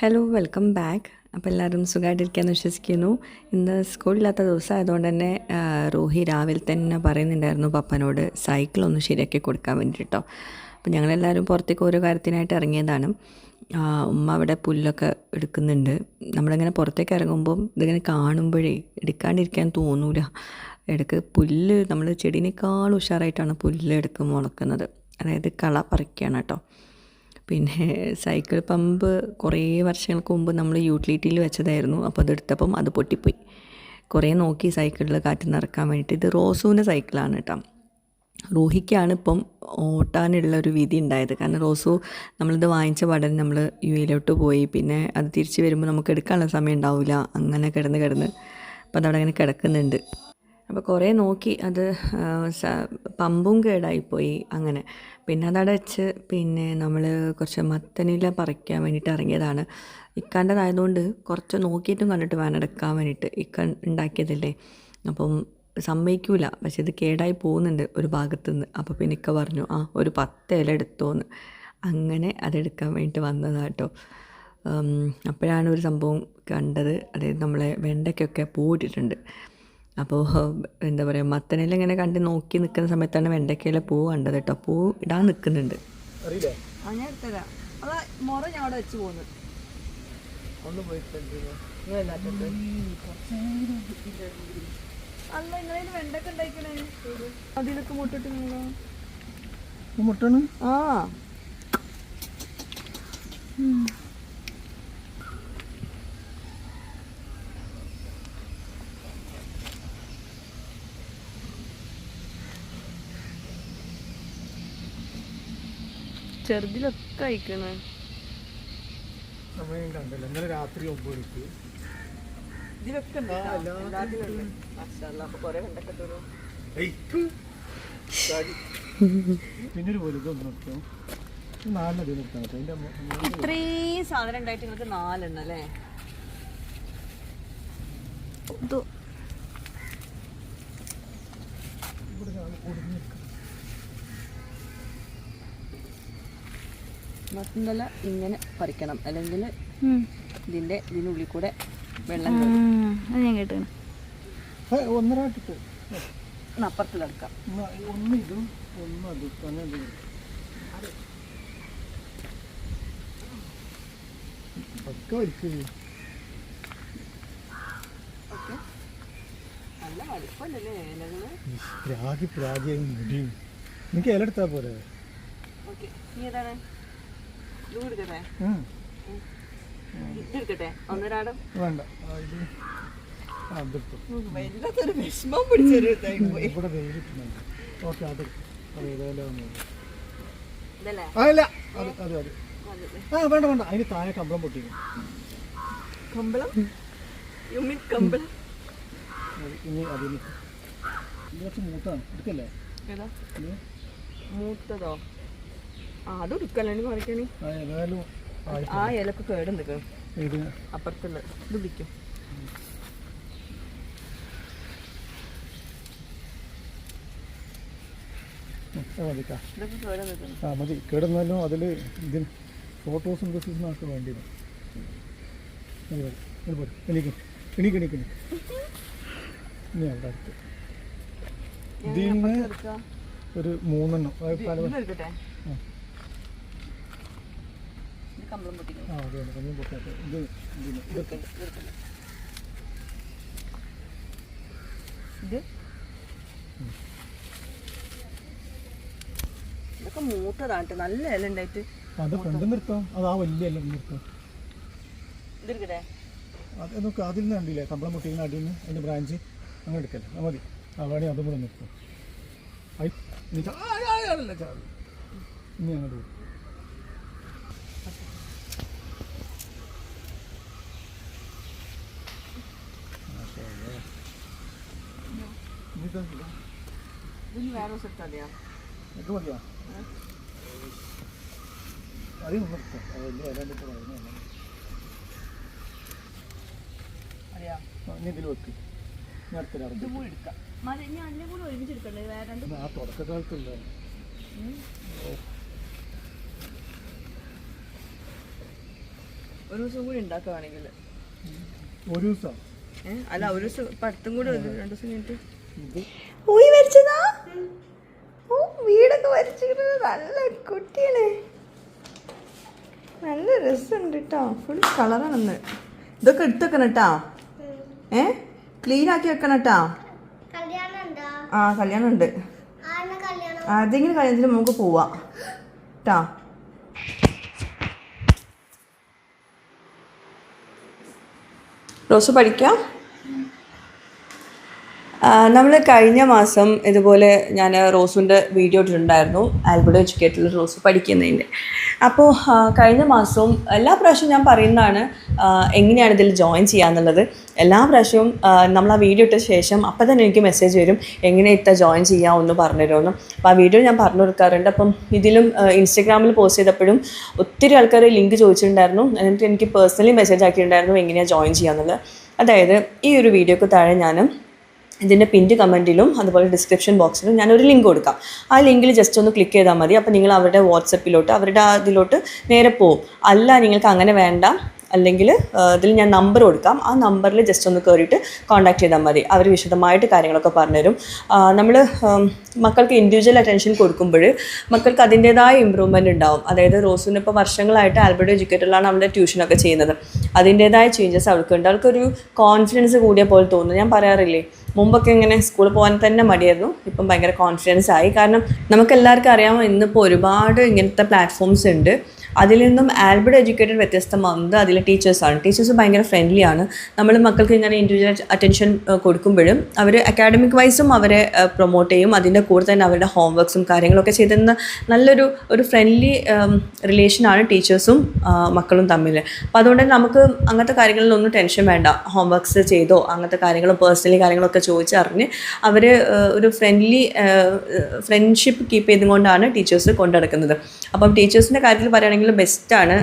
Hello welcome back. അപ്പോൾ എല്ലാവരും സുഖമായിട്ടിരിക്കാമെന്ന് വിശ്വസിക്കുന്നു. ഇന്ന് സ്കൂളില്ലാത്ത ദിവസം ആയതുകൊണ്ട് തന്നെ റൂഹി രാവിലെ തന്നെ പറയുന്നുണ്ടായിരുന്നു പപ്പനോട് സൈക്കിളൊന്ന് ശരിയാക്കി കൊടുക്കാൻ വേണ്ടിയിട്ടോ. അപ്പോൾ ഞങ്ങളെല്ലാവരും പുറത്തേക്ക് ഓരോ കാര്യത്തിനായിട്ട് ഇറങ്ങിയതാണ്. ഉമ്മ അവിടെ പുല്ലൊക്കെ എടുക്കുന്നുണ്ട്. നമ്മളിങ്ങനെ പുറത്തേക്ക് ഇറങ്ങുമ്പം ഇതിങ്ങനെ കാണുമ്പോഴേ എടുക്കാണ്ടിരിക്കാൻ തോന്നൂല. ഇടയ്ക്ക് പുല്ല് നമ്മൾ ചെടീനേക്കാൾ ഉഷാറായിട്ടാണ് പുല്ല് എടുക്ക് മുളക്കുന്നത്. അതായത് കള പറിക്കുകയാണ് കേട്ടോ. പിന്നെ സൈക്കിൾ പമ്പ് കുറേ വർഷങ്ങൾക്ക് മുമ്പ് നമ്മൾ യൂട്ടിലിറ്റിയിൽ വെച്ചതായിരുന്നു. അപ്പോൾ അതെടുത്തപ്പം അത് പൊട്ടിപ്പോയി. കുറേ നോക്കി സൈക്കിളിൽ കാറ്റ് നിറക്കാൻ വേണ്ടിയിട്ട്. ഇത് റോസുവിൻ്റെ സൈക്കിളാണ് കേട്ടോ. റൂഹിക്കാണ് ഇപ്പം ഓട്ടാനുള്ളൊരു വിധി ഉണ്ടായത്. കാരണം റോസു നമ്മളിത് വാങ്ങിച്ച പാടൻ നമ്മൾ യു എയിലോട്ട് പോയി. പിന്നെ അത് തിരിച്ച് വരുമ്പോൾ നമുക്ക് എടുക്കാനുള്ള സമയം ഉണ്ടാവില്ല. അങ്ങനെ കിടന്ന് അപ്പോൾ അതവിടെ അങ്ങനെ കിടക്കുന്നുണ്ട്. അപ്പോൾ കുറേ നോക്കി അത് പമ്പും കേടായിപ്പോയി. അങ്ങനെ പിന്നെ അതവിടെ വെച്ച് പിന്നെ നമ്മൾ കുറച്ച് മത്തനില പറിക്കാൻ വേണ്ടിയിട്ട് ഇറങ്ങിയതാണ്. ഇക്കാൻ്റെതായതുകൊണ്ട് കുറച്ച് നോക്കിയിട്ടും കണ്ടിട്ട് വേണം എടുക്കാൻ വേണ്ടിയിട്ട്. ഇക്ക ഉണ്ടാക്കിയതല്ലേ, അപ്പം സമ്മതിക്കൂല. പക്ഷെ ഇത് കേടായി പോകുന്നുണ്ട് ഒരു ഭാഗത്തുനിന്ന്. അപ്പോൾ പിന്നെ ഇക്ക പറഞ്ഞു ഒരു 10 ഇല എടുത്തോന്ന്. അങ്ങനെ അതെടുക്കാൻ വേണ്ടിയിട്ട് വന്നതാട്ടോ. അപ്പോഴാണ് ഒരു സംഭവം കണ്ടത്. അതായത് നമ്മളെ വെണ്ടയ്ക്കൊക്കെ പൂവിട്ടിട്ടുണ്ട്. അപ്പോൾ എന്താ പറയുക, മത്തനില ഇങ്ങനെ കണ്ട് നോക്കി നിൽക്കുന്ന സമയത്താണ് വെണ്ടയ്ക്കയിലെ പൂ കണ്ടത് കേട്ടോ. പൂ ഇടാൻ നിൽക്കുന്നുണ്ട്. ഞാൻ എടുത്തരാം. അത് മുറ ഞാൻ അവിടെ വെച്ച് പോകുന്നു. അല്ല നിങ്ങളതിന് വെണ്ടൊക്കെ ഉണ്ടായിക്കണേ. അതിലൊക്കെ മുട്ടിട്ട് നിങ്ങളോ മുട്ടാണ്. ചെറുതിലൊക്കെ അയക്കണേ. സമയം കണ്ടല്ലോ, ഇന്നലെ രാത്രി 9 മണിക്ക് ഇതിലൊക്കെ പിന്നൊരു പോലെ ഇതൊന്നും നിർത്തോ. 4 നിർത്താൻ പറ്റും. ഇത്രയും സാധനം ഉണ്ടായിട്ട് നിങ്ങൾക്ക് 4 എണ്ണം അല്ലേ? മത്തനില ഇങ്ങനെ പറിക്കണം, അല്ലെങ്കിൽ ഇതിനുള്ളിൽ കൂടെ വെള്ളം ഞാൻ കേട്ടു. 1.5 ഇട്ടിട്ട് അപ്പുറത്തിലെടുക്കാം. ഒന്ന് ഇതും ഒന്ന് അതും തന്നെ. ഒക്കെ വലിച്ചത് നല്ല വലിപ്പമല്ലേ ഇലകള്? പ്രാഗിയായി മുടി. എനിക്ക് ഇല എടുത്താൽ പോരെ? ഓക്കെ, നീ ഏതാണ്? ഇത് എടുക്കട്ടെ? ഇതെടുക്കട്ടെ? ഒന്നരാടം വേണ്ട. ഇത് വല്ലാത്തൊരു വിഷമം പിടിച്ചൊരു ഇവിടെ വെയിലിട്ടുന്നുണ്ട്. ഓക്കെ, അത് ഇതല്ലേ? അതല്ല, അത് വേണ്ട. അതിന് താഴെ കമ്പളം പൊട്ടിക്കും. കമ്പളം? യു മീൻ കമ്പളം? ഇനി അതിന് കുറച്ച് മൂത്താണ് എടുക്കല്ലേ? ഏതാ മൂത്തതോ? അത് എടുക്കല്ലേ പറിക്കണി? ഏതായാലും ആ ഇലക്ക് കേട് നിൽക്കണം. ഇത് അപ്പുറത്തുള്ള ഇത് പിടിക്കും. ഇതൊക്കെ കേട് നിൽക്കണം. മതി. കേടുന്നാലും അതിൽ ഇതിന് ഫോട്ടോസിന്തസിസിനൊക്കെ വേണ്ടിയത്. എണീക്ക് ഇനി അവിടെ അടുത്ത് ഇതിന് ഒരു 3 എണ്ണം എടുക്കട്ടെ? കമ്പളം പൊട്ടിക്കണം. അതെ, കമ്പളം പൊട്ടാത്ത ഇത് ഇതൊക്കെ മൂത്തതായിട്ട് നല്ല ഇല ഉണ്ടായിട്ട്. അത് ഫ്രണ്ട് നിർത്താം. അത് വലിയ ഇല നിർത്താം. ഇതെടുക്കട്ടെ? അത് നോക്ക്, അതിൽ നിന്ന് കണ്ടില്ലേ കമ്പളം പൊട്ടിക്കുന്ന അടിയിൽ നിന്ന് അതിൻ്റെ ബ്രാഞ്ച് അങ്ങനെ എടുക്കല്ലേ? അത് മതി. വേണേ അതും കൂടെ നിർത്താം. ഇനി അങ്ങോട്ട് പോകും. ഇതിന് വേറെ സ്ഥലത്ത് അറിയാം. ഇത് മതിയാ? അതിൽ നിന്ന് നിർത്താം. വലിയ ഇല അറിയാം. ഇനി ഇതിൽ വെക്ക്. ഞാൻ അടുത്ത ഇത് കൂടി എടുക്കാം. ഇനി അതിനെ കൂടെ ഒരുമിച്ചെടുക്കണ്ടേ? വേറെ ആ തുടക്കകാലത്തുള്ള ഒരു ദിവസം കൂടി ഉണ്ടാക്കുകയാണെങ്കിൽ ഒരു ദിവസം അല്ല ഒരു ദിവസം ഇപ്പം അടുത്തും കൂടി 2 ദിവസം കഴിഞ്ഞിട്ട് ഊയി വരച്ചതാ? ഓ വീടൊക്കെ വരച്ചിട്ട് നല്ല കുട്ടിയാണ്. നല്ല രസമുണ്ട് കേട്ടോ. ഫുൾ കളറാണെന്ന്. ഇതൊക്കെ എടുത്ത് വെക്കണം കേട്ടോ. ക്ലീൻ ആക്കി വെക്കണം കേട്ടോ. ആ കല്യാണം ഉണ്ട്. അതെങ്കിലും കല്യാണത്തിന് നമുക്ക് പോവാം കേട്ടോ. റോസ് പഠിക്കാം. നമ്മൾ കഴിഞ്ഞ മാസം ഇതുപോലെ ഞാൻ റോസുൻ്റെ വീഡിയോ ഇട്ടിട്ടുണ്ടായിരുന്നു, ആൽബർട്ടോ എഡ്യൂക്കേറ്ററിൽ റോസ് പഠിക്കുന്നതിൻ്റെ. അപ്പോൾ കഴിഞ്ഞ മാസവും എല്ലാ പ്രാവശ്യവും ഞാൻ പറയുന്നതാണ് എങ്ങനെയാണ് ഇതിൽ ജോയിൻ ചെയ്യാന്നുള്ളത്. എല്ലാ പ്രാവശ്യവും നമ്മൾ ആ വീഡിയോ ഇട്ട ശേഷം അപ്പം തന്നെ എനിക്ക് മെസ്സേജ് വരും എങ്ങനെ ജോയിൻ ചെയ്യാമെന്ന് പറഞ്ഞു തരുമെന്ന്. അപ്പോൾ ആ വീഡിയോ ഞാൻ പറഞ്ഞു കൊടുക്കാറുണ്ട്. അപ്പം ഇതിലും ഇൻസ്റ്റഗ്രാമിൽ പോസ്റ്റ് ചെയ്തപ്പോഴും ഒത്തിരി ആൾക്കാർ ലിങ്ക് ചോദിച്ചിട്ടുണ്ടായിരുന്നു. എന്നിട്ട് എനിക്ക് പേഴ്സണലി മെസ്സേജ് ആക്കിയിട്ടുണ്ടായിരുന്നു എങ്ങനെയാണ് ജോയിൻ ചെയ്യാന്നുള്ളത്. അതായത് ഈ ഒരു വീഡിയോക്ക് താഴെ ഞാൻ ഇതിൻ്റെ പിൻഡ് കമൻറ്റിലും അതുപോലെ ഡിസ്ക്രിപ്ഷൻ ബോക്സിലും ഞാനൊരു ലിങ്ക് കൊടുക്കാം. ആ ലിങ്കിൽ ജസ്റ്റ് ഒന്ന് ക്ലിക്ക് ചെയ്താൽ മതി. അപ്പോൾ നിങ്ങൾ അവരുടെ വാട്സപ്പിലോട്ട് അവരുടെ അതിലോട്ട് നേരെ പോവും. അല്ല നിങ്ങൾക്ക് അങ്ങനെ വേണ്ട, അല്ലെങ്കിൽ ഇതിൽ ഞാൻ നമ്പർ കൊടുക്കാം. ആ നമ്പറിൽ ജസ്റ്റ് ഒന്ന് കയറിയിട്ട് കോൺടാക്ട് ചെയ്താൽ മതി. അവർ വിശദമായിട്ട് കാര്യങ്ങളൊക്കെ പറഞ്ഞുതരും. നമ്മൾ മക്കൾക്ക് ഇൻഡിവിജ്വൽ അറ്റൻഷൻ കൊടുക്കുമ്പോൾ മക്കൾക്ക് അതിൻ്റേതായ ഇമ്പ്രൂവ്മെൻറ്റ് ഉണ്ടാവും. അതായത് റോസിന് ഇപ്പോൾ വർഷങ്ങളായിട്ട് ആൽബർട്ടോ എഡ്യൂക്കേറ്ററിലാണ് അവളുടെ ട്യൂഷനൊക്കെ ചെയ്യുന്നത്. അതിൻ്റേതായ ചേഞ്ചസ് അവൾക്കുണ്ട്. അവൾക്കൊരു കോൺഫിഡൻസ് കൂടിയ പോലെ തോന്നുന്നു. ഞാൻ പറയാറില്ലേ, മുമ്പൊക്കെ ഇങ്ങനെ സ്കൂളിൽ പോകാൻ തന്നെ മടിയായിരുന്നു. ഇപ്പം ഭയങ്കര കോൺഫിഡൻസ് ആയി. കാരണം നമുക്കെല്ലാവർക്കും അറിയാമോ, ഇന്നിപ്പോൾ ഒരുപാട് ഇങ്ങനത്തെ പ്ലാറ്റ്ഫോംസ് ഉണ്ട്. അതിൽ നിന്നും ആൽബർട്ടോ എഡ്യൂക്കേറ്റർ വ്യത്യസ്തമാകുന്നത് അതിലെ ടീച്ചേഴ്സാണ്. ടീച്ചേഴ്സ് ഭയങ്കര ഫ്രണ്ട്ലി ആണ്. നമ്മൾ മക്കൾക്ക് ഇങ്ങനെ ഇൻഡിവിജ്വൽ അറ്റൻഷൻ കൊടുക്കുമ്പോഴും അവർ അക്കാഡമിക് വൈസും അവരെ പ്രൊമോട്ട് ചെയ്യും. അതിൻ്റെ കൂടെ തന്നെ അവരുടെ ഹോംവർക്സും കാര്യങ്ങളൊക്കെ ചെയ്തിരുന്ന ഒരു ഫ്രണ്ട്ലി റിലേഷനാണ് ടീച്ചേഴ്സും മക്കളും തമ്മിൽ. അപ്പോൾ അതുകൊണ്ട് തന്നെ നമുക്ക് അങ്ങനത്തെ കാര്യങ്ങളിലൊന്നും ടെൻഷൻ വേണ്ട. ഹോംവർക്സ് ചെയ്തോ അങ്ങനത്തെ കാര്യങ്ങളും പേഴ്സണലി കാര്യങ്ങളൊക്കെ ചോദിച്ചറിഞ്ഞ് അവർ ഒരു ഫ്രണ്ട്ഷിപ്പ് കീപ്പ് ചെയ്തുകൊണ്ടാണ് ടീച്ചേഴ്സ് കൊണ്ടുനടക്കുന്നത്. അപ്പം ടീച്ചേഴ്സിൻ്റെ കാര്യത്തിൽ പറയുകയാണെങ്കിൽ ബെസ്റ്റാണ്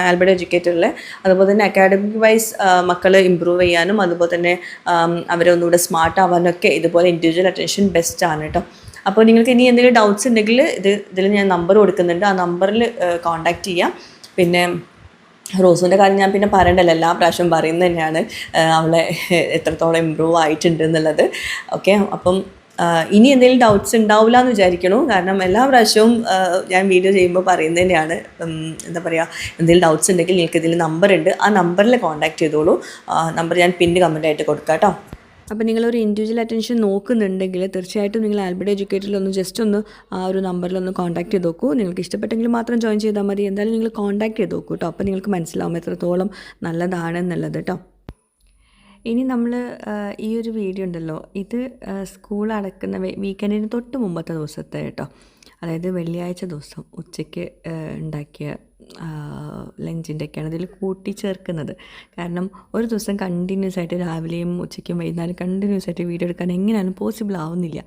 ആൽബർട്ടോ എഡ്യൂക്കേറ്ററിൽ. അതുപോലെ തന്നെ അക്കാഡമിക് വൈസ് മക്കൾ ഇമ്പ്രൂവ് ചെയ്യാനും അതുപോലെ തന്നെ അവരെ ഒന്നുകൂടെ സ്മാർട്ട് ആവാനൊക്കെ ഇതുപോലെ ഇൻഡിവിജ്വൽ അറ്റൻഷൻ ബെസ്റ്റാണ് കേട്ടോ. അപ്പോൾ നിങ്ങൾക്ക് ഇനി എന്തെങ്കിലും ഡൗട്ട്സ് ഉണ്ടെങ്കിൽ ഇതിൽ ഞാൻ നമ്പർ കൊടുക്കുന്നുണ്ട്. ആ നമ്പറിൽ കോൺടാക്റ്റ് ചെയ്യാം. പിന്നെ റോസിൻ്റെ കാര്യം ഞാൻ പിന്നെ പറയണ്ടല്ലോ, എല്ലാ പ്രാവശ്യം പറയുന്നത് തന്നെയാണ് അവളെ എത്രത്തോളം ഇമ്പ്രൂവ് ആയിട്ടുണ്ട് എന്നുള്ളത്. ഓക്കെ, അപ്പം ഇനി എന്തെങ്കിലും ഡൗട്ട്സ് ഉണ്ടാവില്ല എന്ന് വിചാരിക്കണു. കാരണം എല്ലാ പ്രാവശ്യവും ഞാൻ വീഡിയോ ചെയ്യുമ്പോൾ പറയുന്നത് തന്നെയാണ്. എന്താ പറയുക, എന്തെങ്കിലും ഡൗട്ട്സ് ഉണ്ടെങ്കിൽ നിങ്ങൾക്ക് ഇതിൽ നമ്പറുണ്ട്, ആ നമ്പറിൽ കോൺടാക്ട് ചെയ്തോളൂ. നമ്പർ ഞാൻ പിന്ന് കമൻറ്റായിട്ട് കൊടുക്കാം കേട്ടോ. അപ്പോൾ നിങ്ങളൊരു ഇൻഡിവിജ്വൽ അറ്റൻഷൻ നോക്കുന്നുണ്ടെങ്കിൽ തീർച്ചയായിട്ടും നിങ്ങൾ ആൽബർട്ടോ എഡ്യൂക്കേറ്ററിൽ ജസ്റ്റ് ഒന്ന് ആ ഒരു നമ്പറിലൊന്ന് കോൺടാക്ട് ചെയ്ത് നോക്കൂ. നിങ്ങൾക്ക് ഇഷ്ടപ്പെട്ടെങ്കിൽ മാത്രം ജോയിൻ ചെയ്താൽ മതി. എന്തായാലും നിങ്ങൾ കോൺടാക്ട് ചെയ്ത് നോക്കൂ കേട്ടോ. അപ്പോൾ നിങ്ങൾക്ക് മനസ്സിലാവും എത്രത്തോളം നല്ലതാണെന്നുള്ളത് കേട്ടോ. ഇനി നമ്മൾ ഈ ഒരു വീഡിയോ ഉണ്ടല്ലോ, ഇത് സ്കൂൾ അടക്കുന്ന വീക്കെൻഡിന് തൊട്ട് മുമ്പത്തെ ദിവസത്തെ കേട്ടോ. അതായത് വെള്ളിയാഴ്ച ദിവസം ഉച്ചയ്ക്ക് ഉണ്ടാക്കിയ ലഞ്ചിൻ്റെയൊക്കെയാണ് ഇതിൽ കൂട്ടിച്ചേർക്കുന്നത്. കാരണം ഒരു ദിവസം കണ്ടിന്യൂസ് ആയിട്ട് രാവിലെയും ഉച്ചയ്ക്കും വൈകുന്നേരം കണ്ടിന്യൂസ് ആയിട്ട് വീഡിയോ എടുക്കാൻ എങ്ങനെയാലും പോസിബിൾ ആവുന്നില്ല.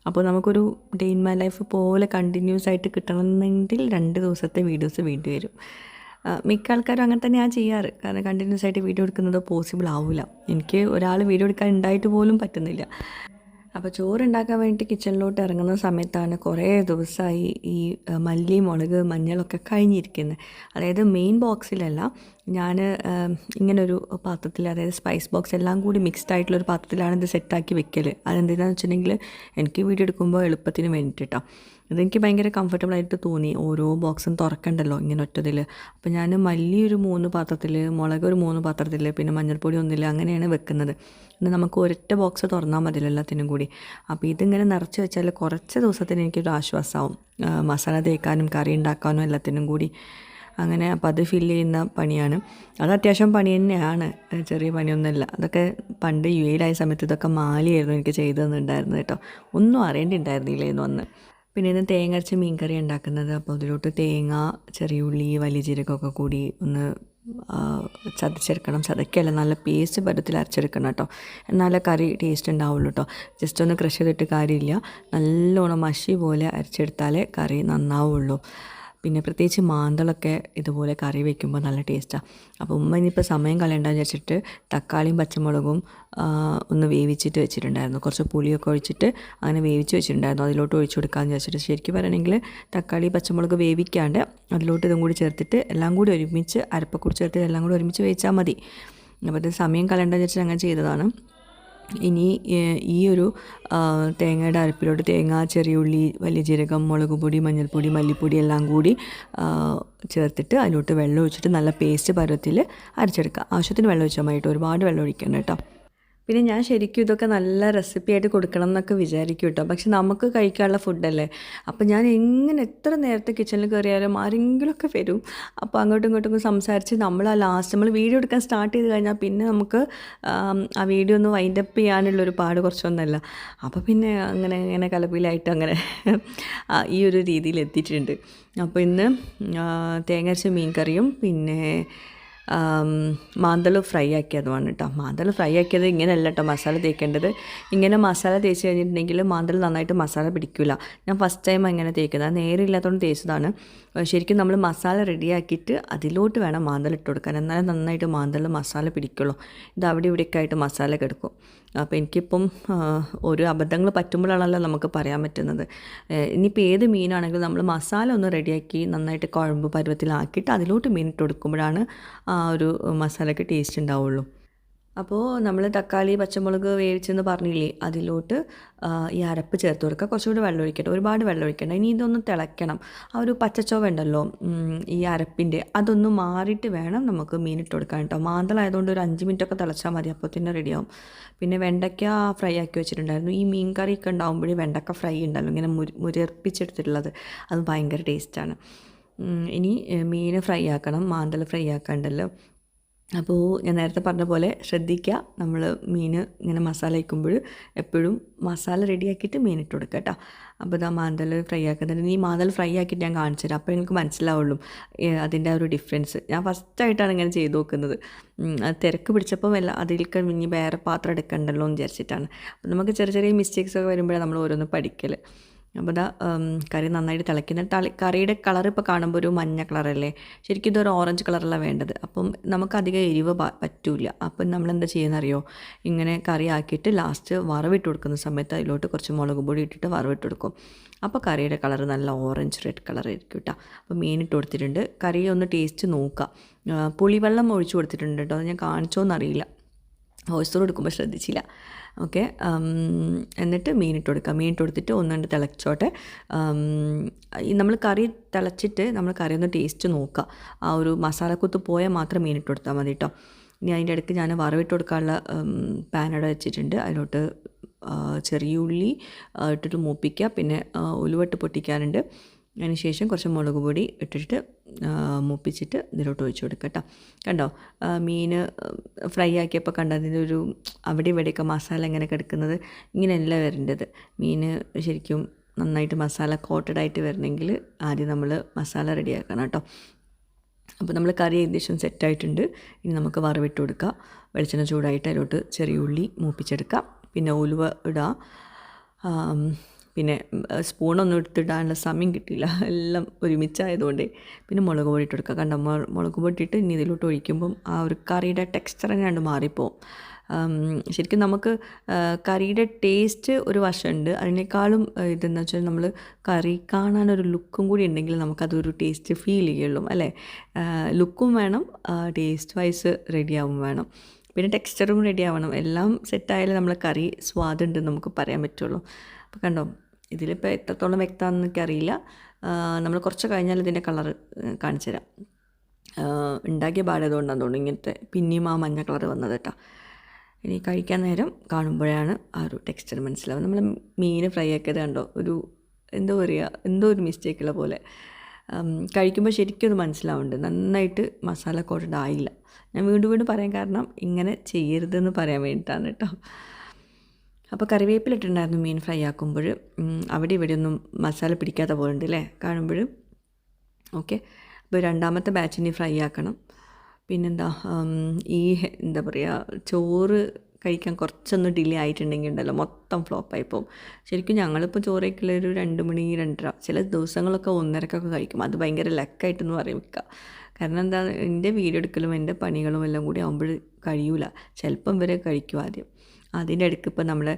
അപ്പോൾ നമുക്കൊരു ഡേ ഇൻ മൈ ലൈഫ് പോലെ കണ്ടിന്യൂസ് ആയിട്ട് കിട്ടണമെന്നെങ്കിൽ 2 ദിവസത്തെ വീഡിയോസ് വേണ്ടി വരും. മിക്ക ആൾക്കാരും അങ്ങനെ തന്നെയാണ് ചെയ്യാറ്. കാരണം കണ്ടിന്യൂസ് ആയിട്ട് വീഡിയോ എടുക്കുന്നത് പോസിബിൾ ആവില്ല. എനിക്ക് ഒരാൾ വീഡിയോ എടുക്കാൻ ഉണ്ടായിട്ട് പോലും പറ്റുന്നില്ല. അപ്പോൾ ചോറുണ്ടാക്കാൻ വേണ്ടി കിച്ചണിലോട്ട് ഇറങ്ങുന്ന സമയത്താണ് കുറേ ദിവസമായി ഈ മല്ലി, മുളക്, മഞ്ഞളൊക്കെ കഴിഞ്ഞിരിക്കുന്നത്. അതായത് മെയിൻ ബോക്സിലല്ല, ഞാൻ ഇങ്ങനൊരു പാത്രത്തിൽ, അതായത് സ്പൈസ് ബോക്സ് എല്ലാം കൂടി മിക്സ്ഡ് ആയിട്ടുള്ളൊരു പാത്രത്തിലാണ് ഇത് സെറ്റാക്കി വെക്കൽ. അതെന്തിനാണെന്ന് വെച്ചിട്ടുണ്ടെങ്കിൽ എനിക്ക് വീഡിയോ എടുക്കുമ്പോൾ എളുപ്പത്തിന് വേണ്ടിയിട്ടാണ്. ഇതെനിക്ക് ഭയങ്കര കംഫർട്ടബിളായിട്ട് തോന്നി. ഓരോ ബോക്സും തുറക്കണ്ടല്ലോ ഇങ്ങനെ ഒറ്റതിൽ. അപ്പോൾ ഞാൻ മല്ലി ഒരു 3 പാത്രത്തിൽ, മുളക് ഒരു 3 പാത്രത്തിൽ, പിന്നെ മഞ്ഞൾപ്പൊടി 1 അങ്ങനെയാണ് വെക്കുന്നത്. പിന്നെ നമുക്ക് ഒരൊറ്റ ബോക്സ് തുറന്നാൽ മതിയല്ലോ എല്ലാത്തിനും കൂടി. അപ്പോൾ ഇതിങ്ങനെ നിറച്ച് വെച്ചാൽ കുറച്ച് ദിവസത്തിന് എനിക്കൊരു ആശ്വാസമാവും. മസാല തേക്കാനും കറി ഉണ്ടാക്കാനും എല്ലാത്തിനും കൂടി അങ്ങനെ. അപ്പോൾ അത് ഫില്ല് ചെയ്യുന്ന പണിയാണ്. അത് അത്യാവശ്യം പണി തന്നെയാണ്, ചെറിയ പണിയൊന്നുമല്ല. അതൊക്കെ പണ്ട് UAE സമയത്ത് ഇതൊക്കെ മാലിയായിരുന്നു എനിക്ക് ചെയ്തു തന്നിട്ടുണ്ടായിരുന്നു കേട്ടോ. ഒന്നും അറിയേണ്ടിണ്ടായിരുന്നില്ലേന്ന് വന്ന്. പിന്നെ ഇന്ന് തേങ്ങ അരച്ച് മീൻ കറി ഉണ്ടാക്കുന്നത്. അപ്പോൾ അതിലോട്ട് തേങ്ങ, ചെറിയ ഉള്ളി, വലിയ ജീരകമൊക്കെ കൂടി ഒന്ന് ചതച്ചെടുക്കണം. ചതക്കല്ല, നല്ല പേസ്റ്റ് പരുത്തിൽ അരച്ചെടുക്കണം കേട്ടോ. എന്നാലേ കറി ടേസ്റ്റ് ഉണ്ടാവുള്ളൂ കേട്ടോ. ജസ്റ്റ് ഒന്ന് ക്രഷ് ചെയ്തിട്ട് കാര്യമില്ല, നല്ലോണം മഷി പോലെ അരച്ചെടുത്താലേ കറി നന്നാവുള്ളൂ. പിന്നെ പ്രത്യേകിച്ച് മാന്തളൊക്കെ ഇതുപോലെ കറി വയ്ക്കുമ്പോൾ നല്ല ടേസ്റ്റാണ്. അപ്പോൾ ഉമ്മ ഇനിയിപ്പോൾ സമയം കളയണ്ടെന്ന് വിചാരിച്ചിട്ട് തക്കാളിയും പച്ചമുളകും ഒന്ന് വേവിച്ചിട്ട് വെച്ചിട്ടുണ്ടായിരുന്നു. കുറച്ച് പുളിയൊക്കെ ഒഴിച്ചിട്ട് അങ്ങനെ വേവിച്ച് വെച്ചിട്ടുണ്ടായിരുന്നു. അതിലോട്ട് ഒഴിച്ചു കൊടുക്കാമെന്ന് വിചാരിച്ചിട്ട്, ശരിക്കും പറയണമെങ്കിൽ തക്കാളി പച്ചമുളക് വേവിക്കാണ്ട് അതിലോട്ട് ഇതും കൂടി ചേർത്തിട്ട് എല്ലാം കൂടി ഒരുമിച്ച് അരപ്പൊക്കെ ചേർത്തിട്ട് എല്ലാം കൂടി ഒരുമിച്ച് വേവിച്ചാൽ മതി. അപ്പോൾ ഇത് സമയം കളയണ്ടെന്ന് വെച്ചിട്ട് അങ്ങനെ ചെയ്തതാണ്. ഇനി ഈ ഒരു തേങ്ങയുടെ അരപ്പിലോട്ട് തേങ്ങ, ചെറിയ ഉള്ളി, വലിയ ജീരകം, മുളക് പൊടി, മഞ്ഞൾപ്പൊടി, മല്ലിപ്പൊടി എല്ലാം കൂടി ചേർത്തിട്ട് അതിലോട്ട് വെള്ളം ഒഴിച്ചിട്ട് നല്ല പേസ്റ്റ് പരുവത്തിൽ അരച്ചെടുക്കുക. ആവശ്യത്തിന് വെള്ളം ഒഴിച്ചാൽ മതി, ഒരുപാട് വെള്ളം ഒഴിക്കണം കേട്ടോ. പിന്നെ ഞാൻ ശരിക്കും ഇതൊക്കെ നല്ല റെസിപ്പിയായിട്ട് കൊടുക്കണം എന്നൊക്കെ വിചാരിക്കും കേട്ടോ. പക്ഷെ നമുക്ക് കഴിക്കാനുള്ള ഫുഡല്ലേ. അപ്പോൾ ഞാൻ എത്ര നേരത്തെ കിച്ചണിൽ കയറിയാലും ആരെങ്കിലുമൊക്കെ വരും. അപ്പോൾ അങ്ങോട്ടും ഇങ്ങോട്ടും സംസാരിച്ച് നമ്മൾ വീഡിയോ എടുക്കാൻ സ്റ്റാർട്ട് ചെയ്ത് കഴിഞ്ഞാൽ പിന്നെ നമുക്ക് ആ വീഡിയോ ഒന്ന് വൈൻഡപ്പ് ചെയ്യാനുള്ളൊരു പാട് കുറച്ചൊന്നുമല്ല. അപ്പോൾ പിന്നെ അങ്ങനെ കലപ്പിലായിട്ട് അങ്ങനെ ഈ ഒരു രീതിയിൽ എത്തിയിട്ടുണ്ട്. അപ്പോൾ ഇന്ന് തേങ്ങ അരച്ച മീൻ കറിയും പിന്നെ മാന്തൾ ഫ്രൈ ആക്കിയതുമാണ് കേട്ടോ. മാന്തൾ ഫ്രൈ ആക്കിയത് ഇങ്ങനെയല്ല കേട്ടോ മസാല തേക്കേണ്ടത്. ഇങ്ങനെ മസാല തേച്ച് കഴിഞ്ഞിട്ടുണ്ടെങ്കിൽ മാന്തൾ നന്നായിട്ട് മസാല പിടിക്കില്ല. ഞാൻ ഫസ്റ്റ് ടൈം അങ്ങനെ തേക്കുന്നത്, നേരില്ലാത്തതുകൊണ്ട് തേച്ചതാണ്. ശരിക്കും നമ്മൾ മസാല റെഡിയാക്കിയിട്ട് അതിലോട്ട് വേണം മാന്തൾ ഇട്ട് കൊടുക്കാൻ, എന്നാലും നന്നായിട്ട് മാന്തൾ മസാല പിടിക്കുള്ളൂ. ഇത് അവിടെ ഇവിടെയൊക്കെ ആയിട്ട് മസാല കിടക്കും. അപ്പോൾ എനിക്കിപ്പം ഓരോ അബദ്ധങ്ങൾ പറ്റുമ്പോഴാണല്ലോ നമുക്ക് പറയാൻ പറ്റുന്നത്. ഇനിയിപ്പോൾ ഏത് മീനാണെങ്കിലും നമ്മൾ മസാല ഒന്ന് റെഡിയാക്കി നന്നായിട്ട് കുഴമ്പ് പരുവത്തിലാക്കിയിട്ട് അതിലോട്ട് മീൻ ഇട്ട് കൊടുക്കുമ്പോഴാണ് ആ ഒരു മസാലയ്ക്ക് ടേസ്റ്റ് ഉണ്ടാവുള്ളൂ. അപ്പോൾ നമ്മൾ തക്കാളി പച്ചമുളക് വേവിച്ചെന്ന് പറഞ്ഞില്ലേ, അതിലോട്ട് ഈ അരപ്പ് ചേർത്ത് കൊടുക്കുക. കുറച്ചുകൂടി വെള്ളം ഒഴിക്കട്ടെ, ഒരുപാട് വെള്ളം ഒഴിക്കണ്ട. ഇനി ഇതൊന്ന് തിളയ്ക്കണം. ആ ഒരു പച്ചച്ചോവ ഉണ്ടല്ലോ ഈ അരപ്പിൻ്റെ, അതൊന്ന് മാറിയിട്ട് വേണം നമുക്ക് മീനിട്ട് കൊടുക്കാൻ കേട്ടോ. മാന്തളായതുകൊണ്ട് ഒരു 5 മിനിറ്റൊക്കെ തിളച്ചാൽ മതി, അപ്പോൾ തന്നെ റെഡിയാവും. പിന്നെ വെണ്ടയ്ക്ക ഫ്രൈ ആക്കി വെച്ചിട്ടുണ്ടായിരുന്നു. ഈ മീൻ കറിയൊക്കെ ഉണ്ടാകുമ്പോഴേ വെണ്ടയ്ക്ക ഫ്രൈ ഉണ്ടല്ലോ ഇങ്ങനെ മുരർപ്പിച്ചെടുത്തിട്ടുള്ളത്, അത് ഭയങ്കര ടേസ്റ്റാണ്. ഇനി മീൻ ഫ്രൈ ആക്കണം, മാന്തൾ ഫ്രൈ ആക്കാണ്ടല്ലോ. അപ്പോൾ ഞാൻ നേരത്തെ പറഞ്ഞ പോലെ ശ്രദ്ധിക്കുക, നമ്മൾ മീൻ ഇങ്ങനെ മസാല വയ്ക്കുമ്പോൾ എപ്പോഴും മസാല റെഡിയാക്കിയിട്ട് മീൻ ഇട്ട് കൊടുക്കുക കേട്ടോ. അപ്പോൾ ഇതാ മാന്തൽ ഫ്രൈ ആക്കുന്നുണ്ട്. ഈ മാന്തൽ ഫ്രൈ ആക്കിയിട്ട് ഞാൻ കാണിച്ചു തരാം, അപ്പോൾ എനിക്ക് മനസ്സിലാവുള്ളൂ അതിൻ്റെ ആ ഒരു ഡിഫറൻസ്. ഞാൻ ഫസ്റ്റായിട്ടാണ് ഇങ്ങനെ ചെയ്ത് നോക്കുന്നത്. അത് തിരക്ക് പിടിച്ചപ്പോൾ അതിലേക്ക് ഇനി വേറെ പാത്രം എടുക്കണ്ടല്ലോ എന്ന് വിചാരിച്ചിട്ടാണ്. അപ്പോൾ നമുക്ക് ചെറിയ ചെറിയ മിസ്റ്റേക്സൊക്കെ വരുമ്പോഴാണ് നമ്മൾ ഓരോന്ന് പഠിക്കൽ. അപ്പോൾ ഇതാ കറി നന്നായിട്ട് തിളയ്ക്കുന്ന കറിയുടെ കളർ ഇപ്പോൾ കാണുമ്പോൾ ഒരു മഞ്ഞ കളറല്ലേ, ശരിക്കും ഇതൊരു ഓറഞ്ച് കളറല്ല വേണ്ടത്. അപ്പം നമുക്കധികം എരിവ് പറ്റൂല. അപ്പം നമ്മളെന്താ ചെയ്യുന്നറിയോ, ഇങ്ങനെ കറി ആക്കിയിട്ട് ലാസ്റ്റ് വറവിട്ട് കൊടുക്കുന്ന സമയത്ത് അതിലോട്ട് കുറച്ച് മുളക് പൊടി ഇട്ടിട്ട് വറവിട്ട് കൊടുക്കും. അപ്പോൾ കറിയുടെ കളർ നല്ല ഓറഞ്ച് റെഡ് കളറായിരിക്കും കേട്ടോ. അപ്പോൾ മീനിട്ട് കൊടുത്തിട്ടുണ്ട്. കറി ഒന്ന് ടേസ്റ്റ് നോക്കുക. പുളിവെള്ളം ഒഴിച്ച് കൊടുത്തിട്ടുണ്ട് കേട്ടോ, അത് ഞാൻ കാണിച്ചോന്നറിയില്ല, വോയിസ് ഓവർ എടുക്കുമ്പോൾ ശ്രദ്ധിച്ചില്ല. ഓക്കെ, എന്നിട്ട് മീനിട്ട് കൊടുക്കുക. മീനിട്ട് കൊടുത്തിട്ട് ഒന്നുകൊണ്ട് തിളച്ചോട്ടെ. നമ്മൾ കറി തിളച്ചിട്ട് നമ്മൾ കറി ഒന്ന് ടേസ്റ്റ് നോക്കുക. ആ ഒരു മസാലക്കുത്ത് പോയാൽ മാത്രം മീനിട്ട് കൊടുത്താൽ മതി കേട്ടോ. ഇനി അതിൻ്റെ ഇടയ്ക്ക് ഞാൻ വറവിട്ട് കൊടുക്കാനുള്ള പാനട വെച്ചിട്ടുണ്ട്. അതിലോട്ട് ചെറിയ ഉള്ളി ഇട്ടിട്ട് മൂപ്പിക്കുക, പിന്നെ ഉലുവട്ട് പൊട്ടിക്കാനുണ്ട്. അതിന് ശേഷം കുറച്ച് മുളക് പൊടി ഇട്ടിട്ട് മൂപ്പിച്ചിട്ട് ഇതിലോട്ട് ഒഴിച്ച് കൊടുക്കുക കേട്ടോ. കണ്ടോ, മീൻ ഫ്രൈ ആക്കിയപ്പോൾ കണ്ടോ അതിൻ്റെ ഒരു അവിടെ ഇവിടെയൊക്കെ മസാല ഇങ്ങനെ കിടക്കുന്നത്. ഇങ്ങനെയല്ല വരേണ്ടത്. മീൻ ശരിക്കും നന്നായിട്ട് മസാല കോട്ടഡായിട്ട് വരണമെങ്കിൽ ആദ്യം നമ്മൾ മസാല റെഡിയാക്കണം കേട്ടോ. അപ്പോൾ നമ്മൾ കറി ഏകദേശം സെറ്റായിട്ടുണ്ട്. ഇനി നമുക്ക് വറവിട്ട് കൊടുക്കുക. വെളിച്ചെണ്ണ ചൂടായിട്ട് അതിലോട്ട് ചെറിയ ഉള്ളി മൂപ്പിച്ചെടുക്കാം, പിന്നെ ഉലുവ ഇടുക. പിന്നെ സ്പൂണൊന്നും എടുത്തിടാനുള്ള സമയം കിട്ടിയില്ല, എല്ലാം ഒരുമിച്ചായതുകൊണ്ട്. പിന്നെ മുളക് പൊടി ഇട്ട് കൊടുക്കുക. കണ്ടോ, മുളക് പൊടി ഇട്ടിട്ട് ഇനി ഇതിലോട്ട് ഒഴിക്കുമ്പം ആ ഒരു കറിയുടെ ടെക്സ്ചർ തന്നെയാണ് മാറിപ്പോവും. ശരിക്കും നമുക്ക് കറിയുടെ ടേസ്റ്റ് ഒരു വശമുണ്ട്, അതിനേക്കാളും ഇതെന്ന് വെച്ചാൽ നമ്മൾ കറി കാണാനൊരു ലുക്കും കൂടി ഉണ്ടെങ്കിൽ നമുക്കതൊരു ടേസ്റ്റ് ഫീൽ ചെയ്യുള്ളൂ അല്ലേ. ലുക്കും വേണം, ടേസ്റ്റ് വൈസ് റെഡിയാവും വേണം, പിന്നെ ടെക്സ്ചറും റെഡി ആവണം. എല്ലാം സെറ്റായാലും നമ്മളെ കറി സ്വാദുണ്ടെന്ന് നമുക്ക് പറയാൻ പറ്റുള്ളൂ. അപ്പോൾ കണ്ടോ, ഇതിലിപ്പോൾ എത്രത്തോളം വ്യക്തമാണെന്ന് എനിക്കറിയില്ല. നമ്മൾ കുറച്ച് കഴിഞ്ഞാൽ ഇതിൻ്റെ കളറ് കാണിച്ചു തരാം. ഉണ്ടാക്കിയ പാടതുകൊണ്ടാണ് തോന്നുന്നു ഇങ്ങനത്തെ പിന്നെയും ആ മഞ്ഞ കളറ് വന്നത് കേട്ടോ. ഇനി കഴിക്കാൻ നേരം കാണുമ്പോഴാണ് ആ ഒരു ടെക്സ്ചർ മനസ്സിലാവും. നമ്മൾ മീൻ ഫ്രൈ ആക്കിയത് കണ്ടോ, ഒരു എന്തോ ഒരു മിസ്റ്റേക്കുള്ള പോലെ. കഴിക്കുമ്പോൾ ശരിക്കും അത് മനസ്സിലാവുന്നുണ്ട്, നന്നായിട്ട് മസാല കോട്ടഡ് ആയില്ല. ഞാൻ വീണ്ടും പറയാൻ കാരണം ഇങ്ങനെ ചെയ്യരുതെന്ന് പറയാൻ വേണ്ടിയിട്ടാണ് കേട്ടോ. അപ്പോൾ കറിവേപ്പിലിട്ടുണ്ടായിരുന്നു മീൻ ഫ്രൈ ആക്കുമ്പോൾ. അവിടെ ഇവിടെയൊന്നും മസാല പിടിക്കാത്ത പോലെ ഉണ്ട് അല്ലേ കാണുമ്പോഴും. ഓക്കെ, അപ്പോൾ രണ്ടാമത്തെ ബാച്ചിന് ഫ്രൈ ആക്കണം. പിന്നെന്താ, ഈ എന്താ പറയുക, ചോറ് കഴിക്കാൻ കുറച്ചൊന്ന് ഡിലേ ആയിട്ടുണ്ടെങ്കിൽ ഉണ്ടല്ലോ മൊത്തം ഫ്ലോപ്പായി പോകും. ശരിക്കും ഞങ്ങളിപ്പോൾ ചോറ് കഴിക്കൽ ഒരു 2 മണി 2:30, ചില ദിവസങ്ങളൊക്കെ 1:30ക്കൊക്കെ കഴിക്കും. അത് ഭയങ്കര ലക്കായിട്ടെന്ന് പറയും വെക്കുക. കാരണം എന്താ, എൻ്റെ വീഡിയോ എടുക്കലും എൻ്റെ പണികളും എല്ലാം കൂടി ആകുമ്പോൾ കഴിയൂല. ചിലപ്പം ഇവരെ കഴിക്കും ആദ്യം. അതിൻ്റെ ഇടയ്ക്ക് ഇപ്പോൾ നമ്മൾ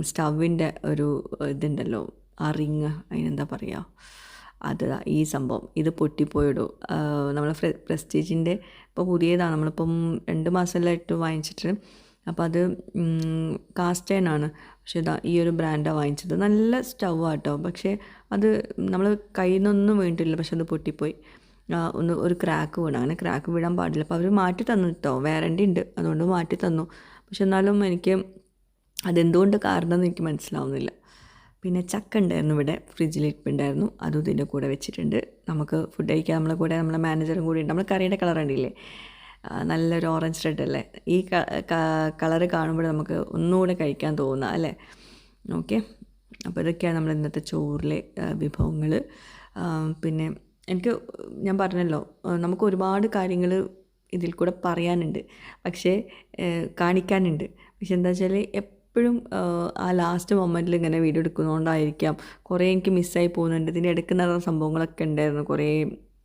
സ്റ്റൗവിൻ്റെ ഒരു ഇതുണ്ടല്ലോ, ആ റിങ്, അതിനെന്താ പറയുക, അത് ഈ സംഭവം ഇത് പൊട്ടിപ്പോയിടും. നമ്മൾ പ്രസ്റ്റീജിൻ്റെ ഇപ്പോൾ പുതിയതാണ്, നമ്മളിപ്പം 2 മാസമായിട്ട് വാങ്ങിച്ചിട്ട്. അപ്പോൾ അത് കാസ്റ്റ് അയൺ പക്ഷേ ഇതാ ഈ ഒരു ബ്രാൻഡാണ് വാങ്ങിച്ചത്. നല്ല സ്റ്റൗവാട്ടോ, പക്ഷേ അത് നമ്മൾ കയ്യിൽ നിന്നൊന്നും വീണിട്ടില്ല, പക്ഷെ അത് പൊട്ടിപ്പോയി. ഒരു ക്രാക്ക് വീണു. അങ്ങനെ ക്രാക്ക് വീഴാൻ പാടില്ല. അപ്പോൾ അവർ മാറ്റി തന്നു കേട്ടോ, വാറണ്ടി ഉണ്ട്, അതുകൊണ്ട് മാറ്റി തന്നു. പക്ഷെ എന്നാലും എനിക്ക് അതെന്തുകൊണ്ട് കാരണം എന്ന് എനിക്ക് മനസ്സിലാവുന്നില്ല. പിന്നെ ചക്ക ഉണ്ടായിരുന്നു ഇവിടെ, ഫ്രിഡ്ജിൽ ഇരിപ്പുണ്ടായിരുന്നു, അതും ഇതിൻ്റെ കൂടെ വെച്ചിട്ടുണ്ട്. നമുക്ക് ഫുഡ് കഴിക്കാൻ നമ്മളെ കൂടെ നമ്മളെ മാനേജറും കൂടി ഉണ്ട്. നമ്മൾ കറിയുടെ കളർ കണ്ടില്ലേ, നല്ലൊരു ഓറഞ്ച് റെഡ് അല്ലേ, ഈ കളറ് കാണുമ്പോൾ നമുക്ക് ഒന്നുകൂടെ കഴിക്കാൻ തോന്നുക അല്ലേ. ഓക്കെ, അപ്പോൾ ഇതൊക്കെയാണ് നമ്മൾ ഇന്നത്തെ ചോറിലെ വിഭവങ്ങൾ. പിന്നെ ഞാൻ പറഞ്ഞല്ലോ, നമുക്ക് ഒരുപാട് കാര്യങ്ങൾ ഇതിൽ കൂടെ പറയാനുണ്ട്, പക്ഷേ കാണിക്കാനുണ്ട്. പക്ഷെ എന്താ വെച്ചാൽ എപ്പോഴും ആ ലാസ്റ്റ് മൊമെൻറ്റിൽ ഇങ്ങനെ വീഡിയോ എടുക്കുന്നതുകൊണ്ടായിരിക്കാം കുറേ എനിക്ക് മിസ്സായി പോകുന്നുണ്ട്. ഇതിൻ്റെ ഇടയ്ക്ക് നടന്ന സംഭവങ്ങളൊക്കെ ഉണ്ടായിരുന്നു, കുറേ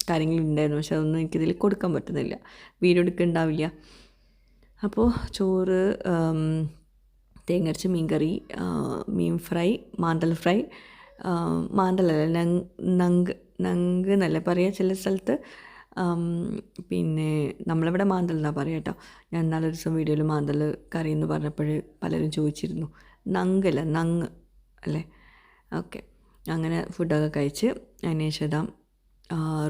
കാര്യങ്ങളുണ്ടായിരുന്നു, പക്ഷെ അതൊന്നും എനിക്കിതിൽ കൊടുക്കാൻ പറ്റുന്നില്ല, വീഡിയോ എടുക്കുന്നുണ്ടാവില്ല. അപ്പോൾ ചോറ്, തേങ്ങരച്ച മീൻ കറി, മീൻ ഫ്രൈ, മാന്തൽ ഫ്രൈ, മാന്തലല്ല നങ്ക് എന്നല്ലേ പറയുക ചില സ്ഥലത്ത്. പിന്നെ നമ്മളിവിടെ മാന്തൽ എന്നാണ് പറയുക കേട്ടോ. ഞാൻ ഇന്നാളൊരു ദിവസം വീഡിയോയിൽ മാന്തൽ കറി എന്ന് പറഞ്ഞപ്പോൾ പലരും ചോദിച്ചിരുന്നു, നങ്കല്ല നങ്ങ് അല്ലേ. ഓക്കെ, അങ്ങനെ ഫുഡൊക്കെ കഴിച്ച് അതിന് ശേഷം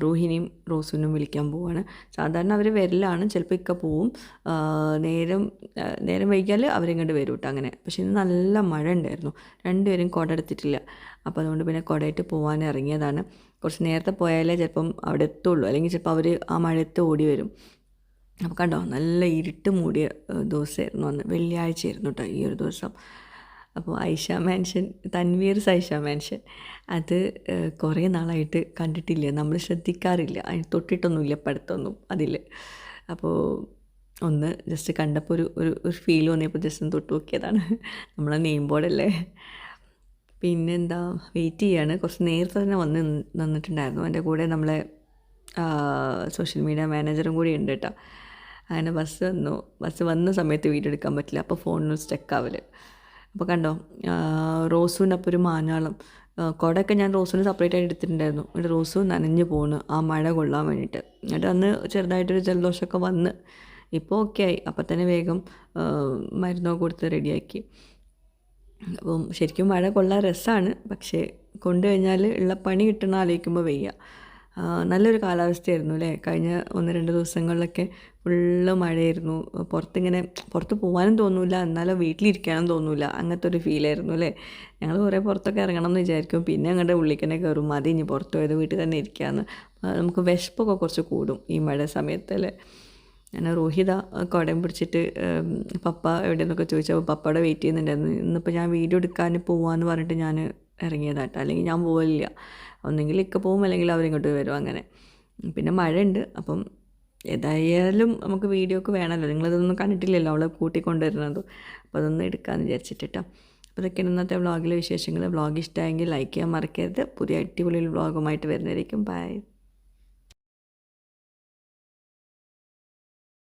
റൂഹിനെയും റോസുവിനും വിളിക്കാൻ പോവാണ്. സാധാരണ അവർ വരലാണ്, ചിലപ്പോൾ ഇക്ക പോവും, നേരം വൈകിയാൽ അവരിങ്ങോട്ട് വരും കേട്ടോ അങ്ങനെ. പക്ഷെ ഇന്ന് നല്ല മഴ ഉണ്ടായിരുന്നു, രണ്ടുപേരും കുട എടുത്തിട്ടില്ല. അപ്പോൾ അതുകൊണ്ട് പിന്നെ കുടയിട്ട് പോകാൻ ഇറങ്ങിയതാണ്. കുറച്ച് നേരത്തെ പോയാലേ ചിലപ്പം അവിടെ എത്തുള്ളൂ, അല്ലെങ്കിൽ ചിലപ്പോൾ അവർ ആ മഴയത്ത് ഓടി വരും. അപ്പോൾ കണ്ടോ, നല്ല ഇരുട്ട് മൂടിയ ദിവസമായിരുന്നു അന്ന്, വെള്ളിയാഴ്ചയായിരുന്നു കേട്ടോ ഈ ഒരു ദിവസം. അപ്പോൾ ഐഷ മാൻഷൻ, തൻവീർസ് ഐഷ മാൻഷൻ, അത് കുറേ നാളായിട്ട് കണ്ടിട്ടില്ല, നമ്മൾ ശ്രദ്ധിക്കാറില്ല, അതിന് തൊട്ടിട്ടൊന്നുമില്ല പഠിത്തമൊന്നും അതിൽ. അപ്പോൾ ഒന്ന് ജസ്റ്റ് കണ്ടപ്പോൾ ഒരു ഫീൽ തോന്നിയപ്പോൾ ജസ്റ്റ് ഒന്ന് തൊട്ട് നോക്കിയതാണ്. നമ്മളെ നെയിം ബോർഡല്ലേ. പിന്നെന്താ, വെയിറ്റ് ചെയ്യാണ്. കുറച്ച് നേരത്തെ തന്നെ നിന്നിട്ടുണ്ടായിരുന്നു. എൻ്റെ കൂടെ നമ്മളെ സോഷ്യൽ മീഡിയ മാനേജറും കൂടി ഉണ്ട് കേട്ടോ. അങ്ങനെ ബസ് വന്ന സമയത്ത് വീഡിയോ എടുക്കാൻ പറ്റില്ല, അപ്പോൾ ഫോണിന് സ്റ്റക്കാവൽ. അപ്പോൾ കണ്ടോ, റോസുവിൻ്റെ അപ്പോൾ ഒരു മാഞ്ഞാളം കുടയൊക്കെ ഞാൻ റോസുവിന് സെപ്പറേറ്റ് ആയിട്ട് എടുത്തിട്ടുണ്ടായിരുന്നു. എന്നിട്ട് റോസു നനഞ്ഞു പോകുന്നു ആ മഴ കൊള്ളാൻ വേണ്ടിയിട്ട്. എന്നിട്ട് അന്ന് ചെറുതായിട്ടൊരു ജലദോഷമൊക്കെ വന്ന്, ഇപ്പോൾ ഓക്കെ ആയി. അപ്പം തന്നെ വേഗം മരുന്നൊക്കെ കൊടുത്ത് റെഡിയാക്കി. അപ്പം ശരിക്കും മഴ കൊള്ളാൻ രസമാണ്, പക്ഷേ കൊണ്ടു കഴിഞ്ഞാൽ ഉള്ള പണി കിട്ടണ ആലോചിക്കുമ്പോൾ വയ്യ. നല്ലൊരു കാലാവസ്ഥയായിരുന്നു അല്ലേ. കഴിഞ്ഞ 1-2 ദിവസങ്ങളിലൊക്കെ ഫുള്ള് മഴയായിരുന്നു. പുറത്ത് പോകാനും തോന്നില്ല, എന്നാലും വീട്ടിലിരിക്കാനും തോന്നില്ല, അങ്ങനത്തെ ഒരു ഫീലായിരുന്നു അല്ലേ. ഞങ്ങൾ കുറേ പുറത്തൊക്കെ ഇറങ്ങണം എന്ന് വിചാരിക്കും, പിന്നെ അങ്ങോട്ട് ഉള്ളിൽ തന്നെ കയറും, മതി ഇനി പുറത്ത് പോയത്, വീട്ടിൽ തന്നെ ഇരിക്കാമെന്ന്. നമുക്ക് വിശപ്പൊക്കെ കുറച്ച് കൂടും ഈ മഴ സമയത്തല്ലേ. ഞാൻ റോഹിത കുടയും പിടിച്ചിട്ട് പപ്പ എവിടെയെന്നൊക്കെ ചോദിച്ചപ്പോൾ പപ്പയുടെ വെയിറ്റ് ചെയ്യുന്നുണ്ടായിരുന്നു. ഇന്നിപ്പോൾ ഞാൻ വീഡിയോ എടുക്കാൻ പോവാമെന്ന് പറഞ്ഞിട്ട് ഞാൻ ഇറങ്ങിയതാട്ടോ, അല്ലെങ്കിൽ ഞാൻ പോവില്ല. ഒന്നെങ്കിൽ ഇക്ക പോവും, അല്ലെങ്കിൽ അവരിങ്ങോട്ട് വരും അങ്ങനെ. പിന്നെ മഴയുണ്ട്, അപ്പം ഏതായാലും നമുക്ക് വീഡിയോ ഒക്കെ വേണമല്ലോ. നിങ്ങളിതൊന്നും കണ്ടിട്ടില്ലല്ലോ അവളെ കൂട്ടിക്കൊണ്ടുവരുന്നത്, അപ്പോൾ അതൊന്നും എടുക്കാമെന്ന് വിചാരിച്ചിട്ടോ. അപ്പോൾ ഇതൊക്കെയാണ് ഇന്നത്തെ വ്ളോഗിലെ വിശേഷങ്ങൾ. വ്ളോഗ് ഇഷ്ടമായെങ്കിൽ ലൈക്ക് ചെയ്യാൻ മറക്കരുത്. പുതിയ അടിപൊളി വ്ളോഗുമായിട്ട് വരുന്നതായിരിക്കും. ബൈ.